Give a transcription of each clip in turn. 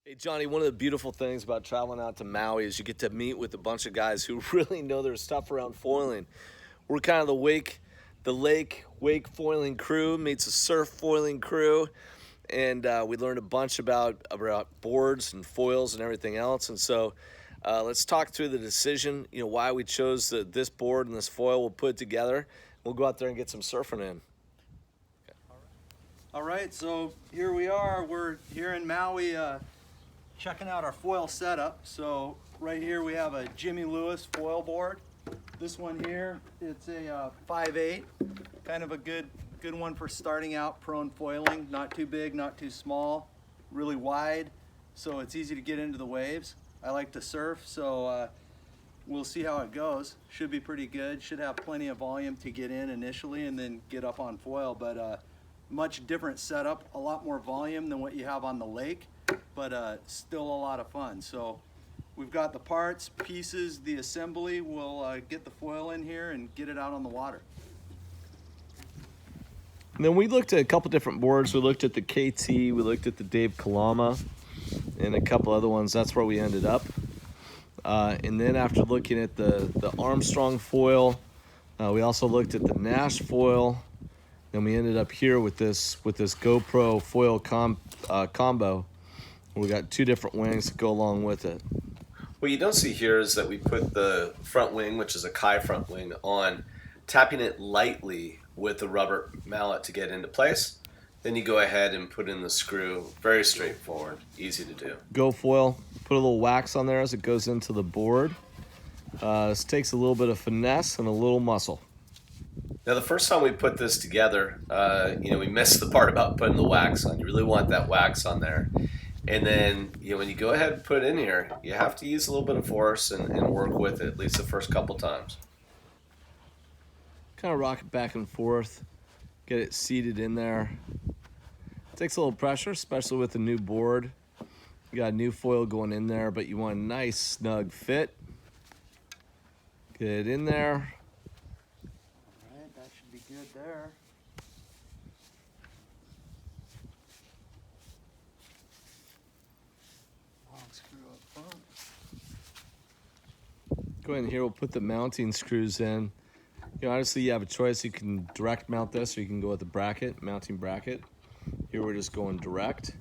Hey, Johnny, one of the beautiful things about traveling out to Maui is you get to meet with a bunch of guys who really know their stuff around foiling. We're kind of the lake wake foiling crew meets a surf foiling crew, and we learned a bunch about boards and foils and everything else. And so let's talk through the decision, why we chose this board and this foil. We'll put it together. We'll go out there and get some surfing in. All right, so here we are. We're here in Maui checking out our foil setup. So right here we have a Jimmy Lewis foil board. This one here, it's a 5/8, kind of a good one for starting out prone foiling. Not too big, not too small, really wide, so it's easy to get into the waves. I like to surf, so we'll see how it goes. Should be pretty good. Should have plenty of volume to get in initially and then get up on foil, but much different setup, a lot more volume than what you have on the lake, but still a lot of fun. So we've got the parts, pieces, the assembly. We'll get the foil in here and get it out on the water. And then we looked at a couple different boards. We looked at the KT, we looked at the Dave Kalama, and a couple other ones. That's where we ended up. And then after looking at the Armstrong foil, we also looked at the Naish foil. And we ended up here with this GoPro foil combo. We got two different wings to go along with it. What you don't see here is that we put the front wing, which is a Kai front wing, on, tapping it lightly with the rubber mallet to get into place. Then you go ahead and put in the screw. Very straightforward, easy to do. GoFoil, put a little wax on there as it goes into the board. This takes a little bit of finesse and a little muscle. Now, the first time we put this together, we missed the part about putting the wax on. You really want that wax on there. And then, when you go ahead and put it in here, you have to use a little bit of force and work with it, at least the first couple times. Kind of rock it back and forth, get it seated in there. It takes a little pressure, especially with a new board. You got a new foil going in there, but you want a nice snug fit. Get it in there. That should be good there. Long screw up front. Go ahead and here we'll put the mounting screws in. Obviously you have a choice. You can direct mount this or you can go with the bracket, mounting bracket. Here we're just going direct.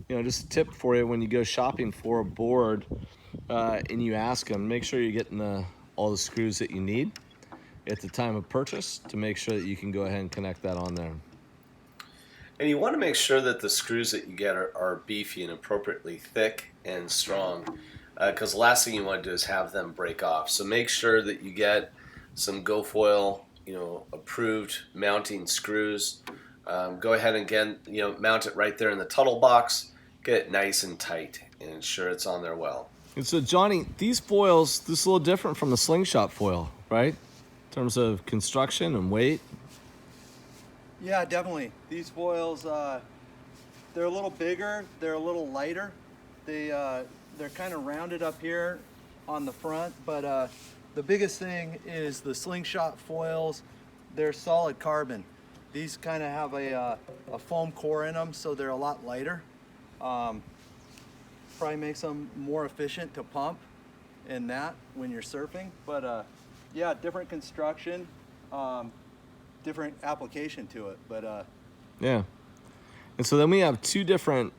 Just a tip for you when you go shopping for a board and you ask them, make sure you're getting all the screws that you need at the time of purchase to make sure that you can go ahead and connect that on there. And you want to make sure that the screws that you get are beefy and appropriately thick and strong, because the last thing you want to do is have them break off. So make sure that you get some GoFoil, approved mounting screws. Go ahead and again, mount it right there in the tuttle box. Get it nice and tight and ensure it's on there well. And so Johnny, these foils, this is a little different from the Slingshot foil, right? In terms of construction and weight? Yeah, definitely. These foils, they're a little bigger, they're a little lighter. They're kind of rounded up here on the front, but the biggest thing is the Slingshot foils, they're solid carbon. These kind of have a foam core in them, so they're a lot lighter. Probably makes them more efficient to pump in that when you're surfing, but yeah, different construction, different application to it, but yeah. And so then we have two different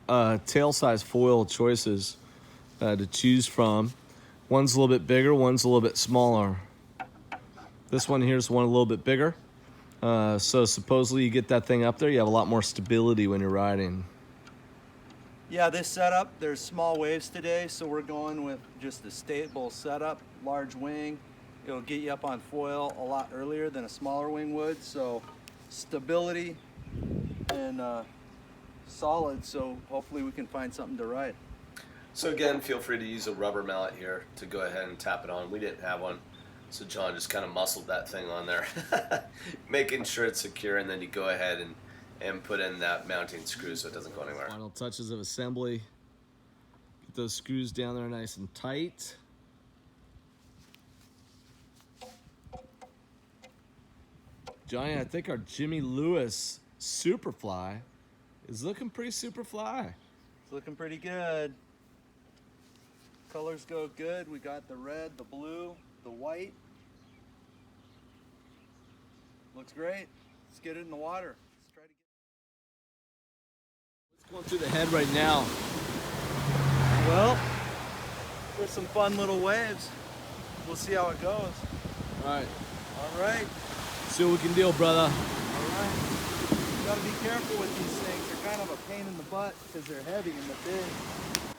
tail size foil choices to choose from. One's a little bit bigger, one's a little bit smaller. This one here's one a little bit bigger. So supposedly you get that thing up there, you have a lot more stability when you're riding. yeah, this setup, there's small waves today, so we're going with just a stable setup, large wing. It'll get you up on foil a lot earlier than a smaller wing would, so stability and solid, so hopefully we can find something to ride. So again, feel free to use a rubber mallet here to go ahead and tap it on. We didn't have one, so John just kind of muscled that thing on there, making sure it's secure, and then you go ahead and put in that mounting screw so it doesn't go anywhere. Final touches of assembly. Get those screws down there nice and tight. Johnny, I think our Jimmy Lewis Superfly is looking pretty Superfly. It's looking pretty good. Colors go good. We got the red, the blue, the white. Looks great. Let's get it in the water. Let's try to What's going through the head right now? Well, there's some fun little waves. We'll see how it goes. Alright, All right. see what we can do, brother. All right. You gotta be careful with these things. They're kind of a pain in the butt because they're heavy and they're big.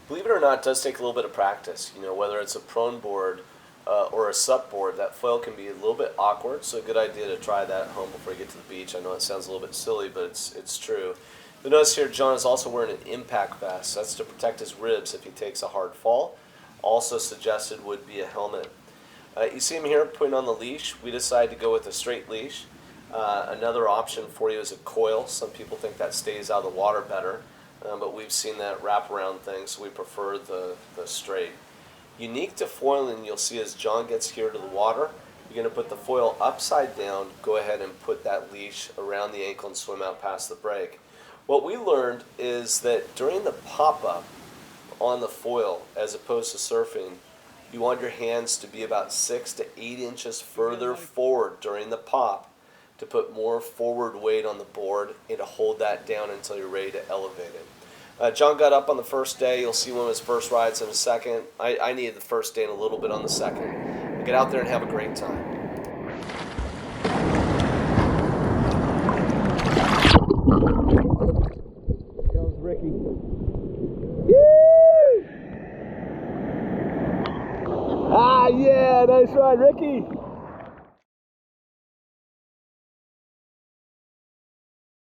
Believe it or not, it does take a little bit of practice. You know, whether it's a prone board or a sup board, that foil can be a little bit awkward. So a good idea to try that at home before you get to the beach. I know it sounds a little bit silly, but it's true. You'll notice here John is also wearing an impact vest. That's to protect his ribs if he takes a hard fall. Also suggested would be a helmet. You see him here putting on the leash. We decided to go with a straight leash. Another option for you is a coil. Some people think that stays out of the water better. But we've seen that wraparound thing, so we prefer the straight. Unique to foiling, you'll see as John gets here to the water, you're going to put the foil upside down, go ahead and put that leash around the ankle and swim out past the break. What we learned is that during the pop-up on the foil, as opposed to surfing, you want your hands to be about 6 to 8 inches further forward during the pop to put more forward weight on the board and to hold that down until you're ready to elevate it. John got up on the first day. You'll see one of his first rides in a second. I needed the first day and a little bit on the second. Get out there and have a great time. That was Ricky. Ah, yeah, nice ride, Ricky.